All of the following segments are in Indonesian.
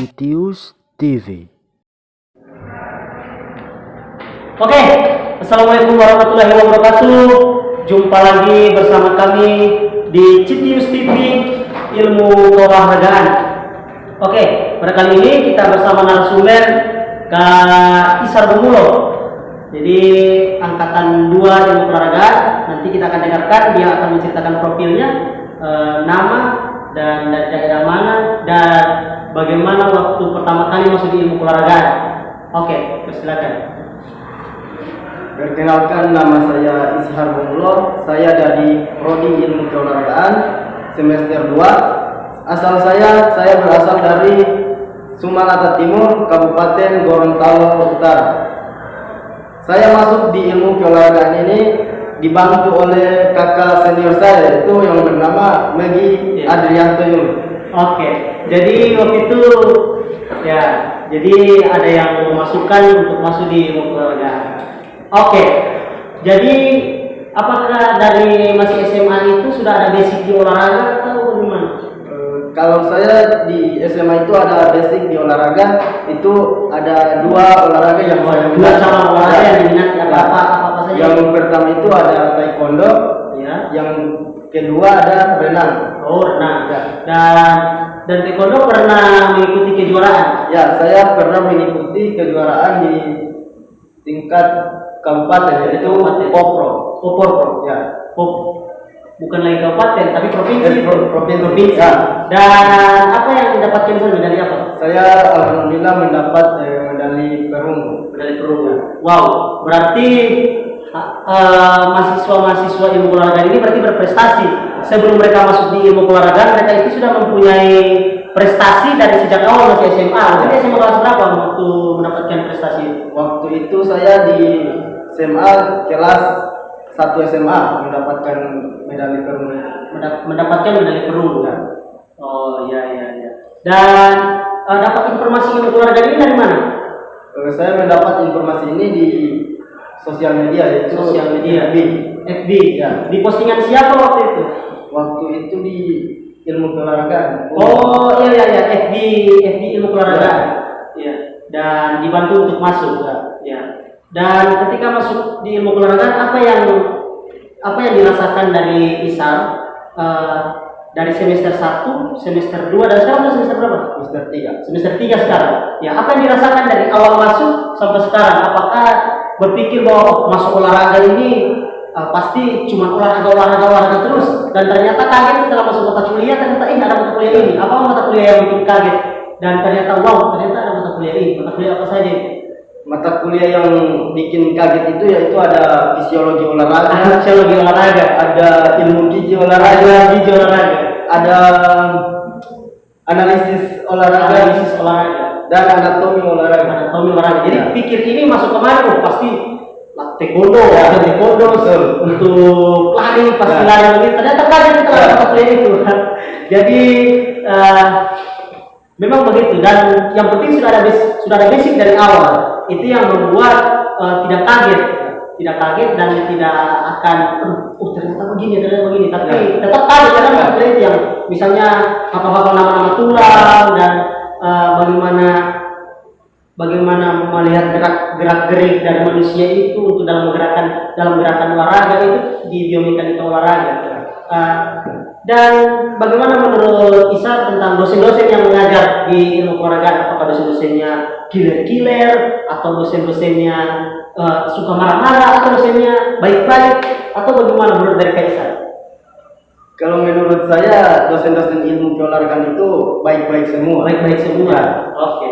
Citius TV. Oke, Assalamualaikum warahmatullahi wabarakatuh. Jumpa lagi bersama kami di Citius TV Ilmu Keolahragaan. Oke, pada kali ini kita bersama narasumber Kak Isar Bumulo. Jadi angkatan 2 ilmu keolahragaan. Nanti kita akan dengarkan, dia akan menceritakan profilnya, nama dan dari daerah mana dan bagaimana waktu pertama kali masuk di ilmu keolahragaan. Oke, persilakan. Perkenalkan, nama saya Ishar Bumulo. Saya dari Prodi Ilmu Keolahragaan semester 2. Asal saya berasal dari Sumatera Timur, Kabupaten Gorontalo Utara. Saya masuk di ilmu keolahragaan ini dibantu oleh kakak senior saya, itu yang bernama Megi Adrianto Yul. Oke, jadi waktu itu ya, jadi ada yang memasukkan untuk masuk di ilmu keolahragaan. Oke, jadi apakah dari masih SMA itu sudah ada basic di olahraga atau bagaimana? Kalau saya di SMA itu ada basic di olahraga, itu ada 2 olahraga yang saya Dua cabang olahraga yang diminati apa saja? Yang pertama itu ada taekwondo, Ya. yang kedua ada renang. Oh, renang. Ya. Dan taekwondo pernah mengikuti kejuaraan? Ya, saya pernah mengikuti kejuaraan di tingkat kabupaten, yaitu Kabupaten. Popro. Popor. Ya, Bukan lagi kabupaten, tapi provinsi. provinsi. Ya. Dan apa yang didapatkan sana, medali apa? Saya alhamdulillah mendapat medali perunggu. Medali perunggu. Wow, berarti mahasiswa-mahasiswa ilmu keolahragaan ini berarti berprestasi. Sebelum mereka masuk di ilmu keolahragaan, mereka itu sudah mempunyai prestasi dari sejak awal masih SMA. Jadi SMA kelas berapa waktu mendapatkan prestasi? Waktu itu saya di SMA kelas 1 SMA mendapatkan medali perunggu. Mendapatkan medali perunggu. Ya. Oh, iya. Dan dapat informasi ilmu keolahragaan ini dari mana? Saya mendapat informasi ini di sosial media, yaitu Sosial media. FB. Ya. Di postingan siapa waktu itu? Waktu itu di ilmu keolahragaan. Oh, iya. FB ilmu keolahragaan. Iya. Dan dibantu untuk masuk. Ya. Dan ketika masuk di ilmu keolahragaan, apa yang dirasakan dari Isar dari semester 1, semester 2 dan sekarang sudah semester berapa? Semester 3. Semester 3 sekarang. Ya, apa yang dirasakan dari awal masuk sampai sekarang? Apakah berpikir bahwa masuk olahraga ini pasti cuma olahraga terus, dan ternyata kaget setelah masuk mata kuliah, ternyata ada mata kuliah ini. Apa mata kuliah yang bikin kaget? Dan ternyata ternyata ada mata kuliah ini. Mata kuliah apa saja? Mata kuliah yang bikin kaget itu yaitu ada fisiologi olahraga, Fisiologi olahraga, ada ilmu gizi olahraga, ada analisis olahraga, dan anatomi olahraga. Jadi Ya. pikir ini masuk kemana? Pasti taekwondo, untuk lari, pasti Ya. lari begini. Ternyata kaget setelah mata kuliah itu. Jadi memang begitu, dan yang penting sudah ada basic dari awal. Itu yang membuat tidak kaget dan tidak akan ternyata begini, tapi tetap kaget karena mata kuliah itu yang misalnya hafal nama-nama tulang dan bagaimana melihat gerak-gerik dari manusia itu untuk dalam gerakan olahraga itu di biomekanika olahraga. Dan bagaimana menurut Isar tentang dosen-dosen yang mengajar di ilmu keolahragaan? Apakah dosen-dosennya killer atau dosen-dosennya suka marah-marah, atau dosennya baik-baik, atau bagaimana menurut dari Kak Isar? Kalau menurut saya dosen-dosen ilmu keolahragaan itu baik-baik semua. Ya. Oke.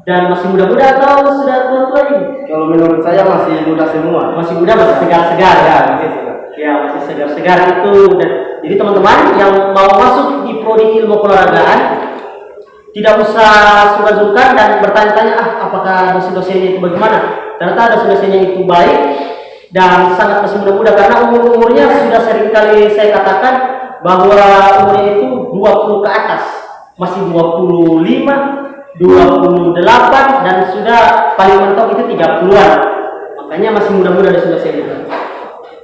Dan masih muda-muda atau sudah tua-tua ini? Kalau menurut saya masih muda semua. Masih muda, masih segar-segar ya. Masih segar-segar itu. Jadi teman-teman yang mau masuk di prodi ilmu keolahragaan tidak usah sungkan-sungkan dan bertanya-tanya apakah dosen-dosennya itu bagaimana. Ternyata dosen-dosennya itu baik dan sangat masih muda-muda, karena umurnya sudah sering kali saya katakan bahwa umurnya itu 20 ke atas, masih 25, 28 dan sudah paling mentok itu 30-an. Makanya masih muda-muda dosen-dosennya.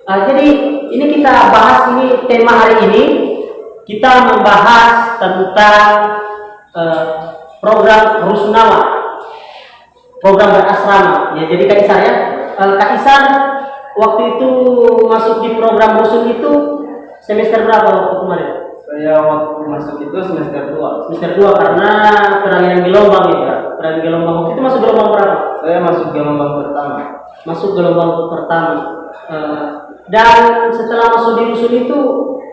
Jadi ini kita bahas, ini tema hari ini kita membahas tentang program Rusunawa, program berasrama. Ya, jadi Kak Isar ya, Kak Isar waktu itu masuk di program Rusun itu semester berapa waktu kemarin? Saya waktu masuk itu semester 2. Semester 2 karena peralihan gelombang ya. Peralihan gelombang waktu itu masuk gelombang berapa? Saya masuk gelombang pertama. Masuk gelombang pertama. Dan setelah masuk di Rusun itu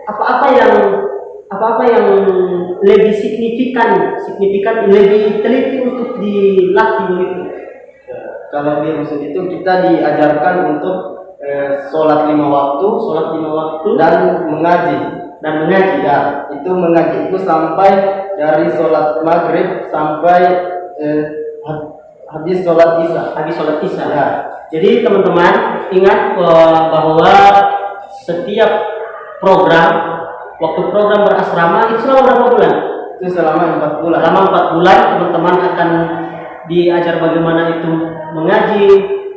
apa-apa yang lebih signifikan lebih teliti untuk dilatih begitu. Kalau di Rusun itu kita diajarkan untuk sholat 5 waktu dan mengaji. Ya. Itu mengaji itu sampai dari sholat maghrib sampai habis sholat isya. Ya. Jadi teman-teman ingat bahwa setiap waktu program berasrama itu selama berapa bulan? Itu selama 4 bulan. Selama 4 bulan teman-teman akan diajar bagaimana itu mengaji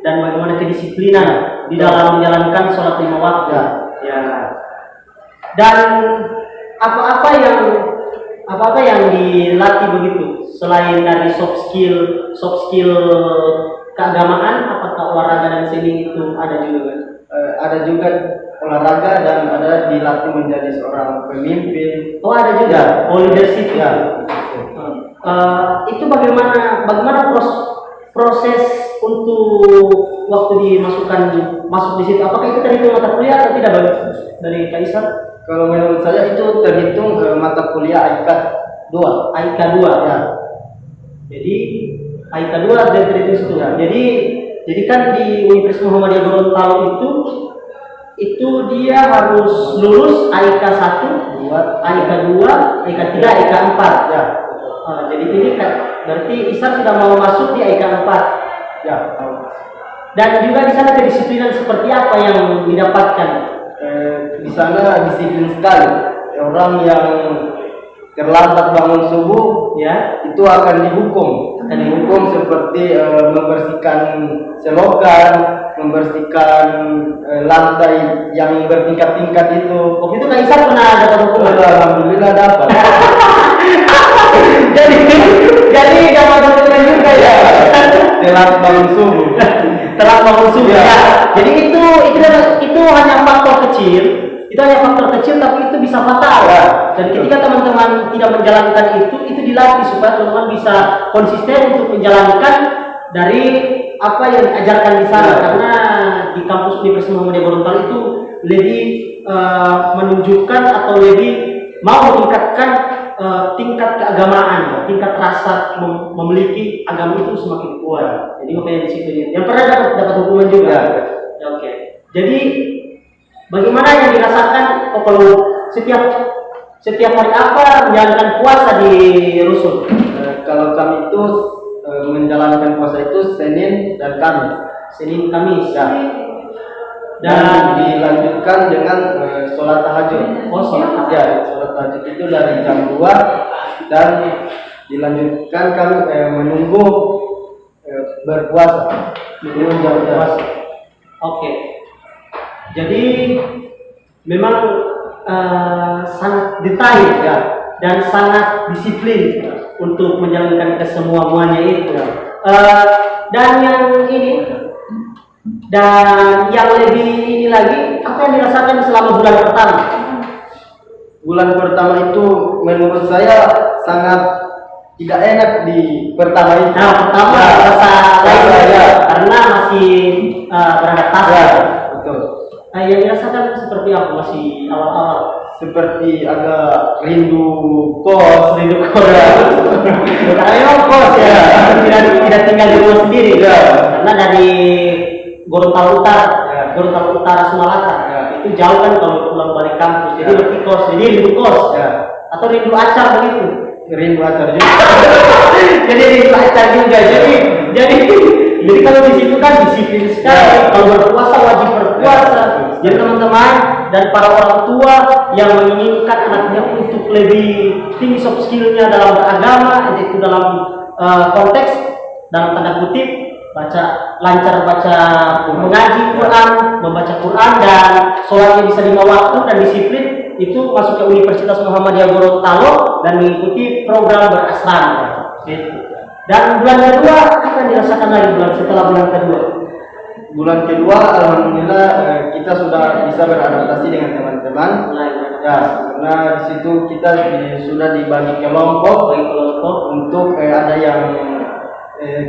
dan bagaimana kedisiplinan di dalam menjalankan sholat 5 waktu. Ya. Dan apa-apa yang dilatih begitu selain dari soft skill keagamaan, apakah olahraga dan seni itu ada juga kan? Ada juga olahraga dan ada dilatih menjadi seorang pemimpin. Oh, ada juga. Leadership ya. Itu bagaimana proses untuk waktu masuk di situ? Apakah itu terhitung mata kuliah atau tidak dari Kak Isar? Kalau menurut saya itu terhitung mata kuliah AIK 2. AIK 2 ya. Jadi AIK 2 dan terhitung situ. Ya. Jadi kan di Universitas Muhammadiyah Gorontalo itu dia harus lulus AIK 1, AIK 2, AIK 3, AIK 4 ya. Jadi ini kan berarti Isar sudah mau masuk di AIK 4 ya. Dan juga di sana kedisiplinan seperti apa yang didapatkan? Di sana disiplin sekali. Orang yang terlambat bangun subuh ya itu akan dihukum seperti membersihkan selokan, membersihkan lantai yang bertingkat-tingkat itu. Waktu itu Kak Isar pernah dapat hukuman? Alhamdulillah dapat. jadi dapat hukuman juga ya. Telat bangun subuh. Ya. Jadi itu hanya faktor kecil. Itu hanya faktor kecil tapi itu bisa fatal. Ya. Dan ketika teman-teman tidak menjalankan itu dilatih supaya teman-teman bisa konsisten untuk menjalankan dari apa yang diajarkan di sana. Karena di kampus Universitas Muhammadiyah Gorontalo itu lebih menunjukkan atau lebih mau meningkatkan tingkat keagamaan, tingkat rasa memiliki agama itu semakin kuat. Jadi makanya di situ yang pernah dapat hukuman juga. Ya, oke. Jadi bagaimana yang dirasakan kalau setiap hari apa menjalankan puasa di Rusun? Kalau kami itu menjalankan puasa itu Senin dan Kamis. Ya. Dan dilanjutkan dengan sholat tahajud. Oh, sholat tahajud. Ya, sholat tahajud itu dari jam 2 dan dilanjutkan kami menunggu berpuasa. Menunggu jam puasa. Oke. Jadi memang sangat detail ya dan sangat disiplin untuk menjalankan kesemuanya itu. Dan yang lebih ini lagi, apa yang dirasakan selama bulan pertama? Bulan pertama itu menurut saya sangat tidak enak di pertama itu. Pertama rasa lain ya, karena masih beradaptasi. Ya, betul. Yang dirasakan seperti apa masih awal-awal? Seperti agak rindu kos. Karena memang kos ya, tidak tinggal di rumah sendiri. Ya. Karena dari Gorontalo Utara Sumatera itu jauh kan kalau pulang balik kampus. Jadi berarti kos, jadi rindu kos atau rindu acar begitu. Rindu acar juga. Jadi rindu acar juga. Jadi kalau di situ kan disiplin sekali. Kalau berpuasa wajib berpuasa. Jadi teman-teman dan para orang tua yang menginginkan anaknya untuk lebih tinggi soft skillnya dalam beragama, itu dalam konteks dalam tanda kutip lancar baca mengaji Quran, membaca Quran dan sholatnya bisa 5 waktu dan disiplin, itu masuk ke Universitas Muhammadiyah Gorontalo dan mengikuti program berasrama. Itu. Dan bulan kedua apa yang dirasakan lagi setelah bulan kedua? Bulan kedua, alhamdulillah kita sudah bisa beradaptasi dengan teman-teman. Ya, karena di situ kita sudah dibagi kelompok untuk ada yang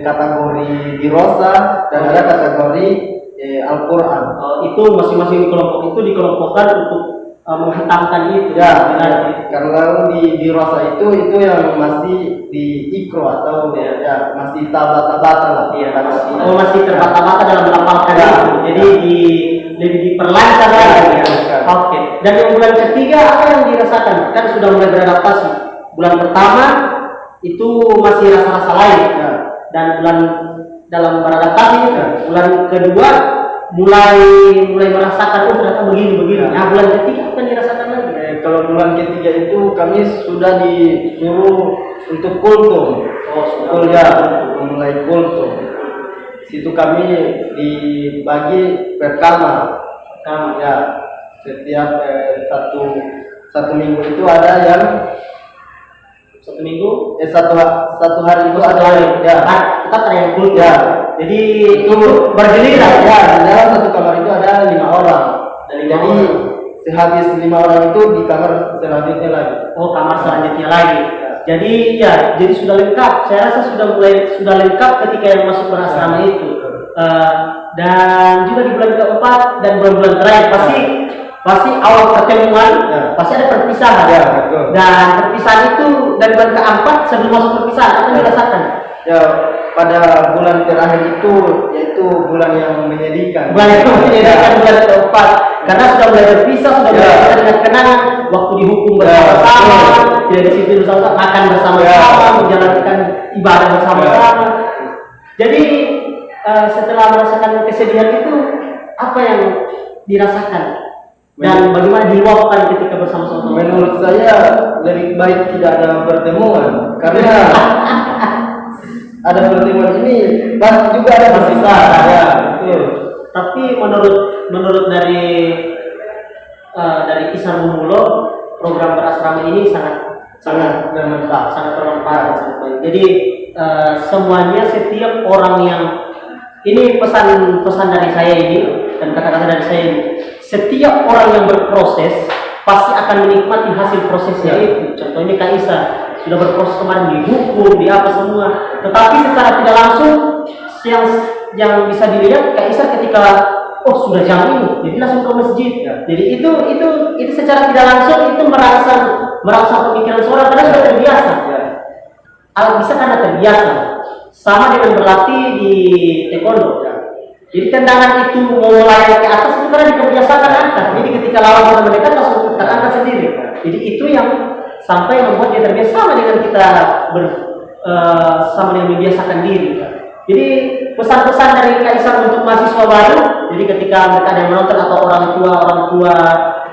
kategori dirosa dan ada kategori Al-Quran. Itu masing-masing kelompok itu dikelompokkan untuk menghatamkan itu. Ya, karena di rosa itu yang masih di ikro atau ya masih tabata-tabata lah. Iya, masih terbata-bata dalam melapangkan itu. Jadi lebih diperlancar lagi. Oke. Dan yang bulan ketiga apa yang dirasakan? Kan sudah mulai beradaptasi. Bulan pertama itu masih rasa-rasa lain. Ya. Dan bulan dalam beradaptasi. Ya. Bulan kedua mulai merasakan ternyata begini. Nah, bulan ketiga apa yang dirasakan lagi? Kalau bulan ketiga itu kami sudah disuruh untuk kultum. Mulai kultum. Situ kami dibagi per kamar. Ya, setiap satu minggu itu ada yang satu hari itu ada ya tetap ada yang kultum. Ya. Jadi itu bergiliran ya, dalam satu kamar itu ada 5 orang. Jadi sehabis 5 orang itu di kamar selanjutnya lagi. Oh, kamar selanjutnya lagi. Ya. Jadi sudah lengkap. Saya rasa sudah lengkap ketika yang masuk berasrama itu. Dan juga di bulan keempat dan bulan-bulan terakhir pasti awal pertemuan pasti ada perpisahan. Ya, dan perpisahan itu dari bulan keempat sebelum masuk perpisahan apa yang dirasakan? Ya, pada bulan terakhir itu yaitu bulan yang menyedihkan. Bulan keempat karena sudah mulai berpisah, sudah mulai dengan kenangan waktu dihukum bersama-sama, tidak disiplin bersama, makan bersama-sama, menjalankan ibadah bersama-sama. Jadi setelah merasakan kesedihan itu apa yang dirasakan dan bagaimana diluapkan ketika bersama-sama? Menurut saya lebih baik tidak ada pertemuan karena ada pertemuan ini pasti juga ada perpisahan. Ya, betul. Tapi menurut dari Isar Mumulo, program berasrama ini sangat bermanfaat. Jadi semuanya, setiap orang yang ini pesan dari saya ini dan kata-kata dari saya ini, setiap orang yang berproses pasti akan menikmati hasil prosesnya itu. Contohnya Kak Isa sudah berproses kemarin di hukum, di apa semua. Tetapi secara tidak langsung yang bisa dilihat Kak Isa ketika sudah jam ini, jadi langsung ke masjid. Jadi itu secara tidak langsung itu merangsang pemikiran seorang karena sudah terbiasa. Bisa karena terbiasa. Sama dengan berlatih di taekwondo. Jadi tendangan itu mau melayang ke atas itu karena diperbiasakan angkat. Jadi ketika lawan sudah mendekat langsung terangkat sendiri. Jadi itu yang sampai membuat dia terbiasa sama dengan kita sama dengan membiasakan diri. Jadi pesan-pesan dari Kak Isar untuk mahasiswa baru. Jadi ketika mereka ada yang menonton atau orang tua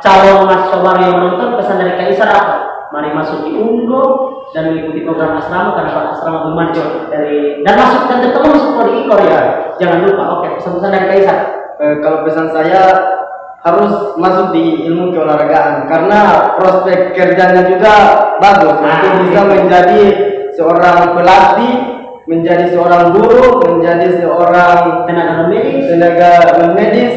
calon mahasiswa baru yang menonton, pesan dari Kak Isar apa? Mari masuk di UNGO dan mengikuti program asrama karena asrama bermanfaat dan teman-teman masuk prodi IKOR ya. Jangan lupa. Oke, pesan-pesan dari Kak Isar. Kalau pesan saya harus masuk di ilmu keolahragaan karena prospek kerjanya juga bagus. Untuk bisa menjadi seorang pelatih, menjadi seorang guru, menjadi seorang tenaga medis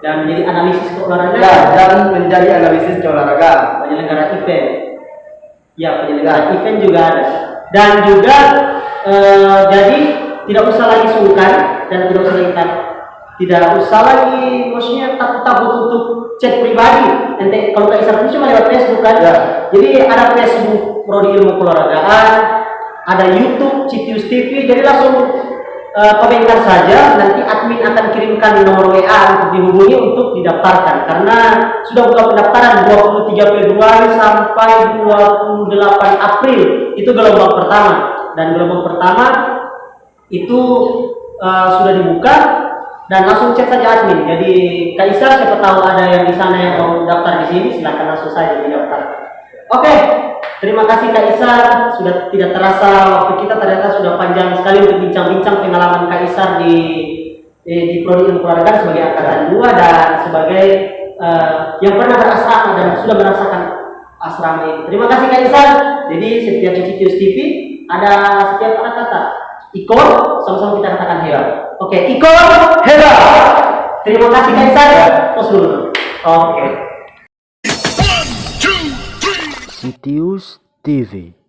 dan menjadi analisis keolahragaan. Ya, dan menjadi analisis keolahragaan. Penyelenggara event. Ya, penyelenggara event juga ada. Dan juga jadi tidak usah lagi sungkan dan tidak usah lagi maksudnya takut untuk chat pribadi. Nanti kalau Kak Isar itu cuma lewat Facebook kan. Ya. Jadi ada Facebook Prodi Ilmu Keolahragaan, ada YouTube Citius TV. Jadi langsung komentar saja, nanti admin akan kirimkan nomor WA untuk dihubungi untuk didaftarkan karena sudah buka pendaftaran 23 Februari sampai 28 April itu gelombang pertama dan gelombang pertama itu sudah dibuka dan langsung cek saja admin. Jadi Kak Isar siapa tahu ada yang di sana yang mau daftar di sini silakan langsung saja didaftar. Oke. Terima kasih Kak Isar, sudah tidak terasa waktu kita ternyata sudah panjang sekali untuk bincang-bincang pengalaman Kak Isar di Prodi Ilmu Keolahragaan sebagai angkatan 2 dan sebagai yang pernah berasrama dan sudah merasakan asrama ini. Terima kasih Kak Isar. Jadi setiap di Citius TV ada setiap kata-kata. Ikon, sama-sama kita katakan Hera. Oke, Ikon, Hera. Terima kasih Kaisar. Tos dulu. Oke. Sitius TV.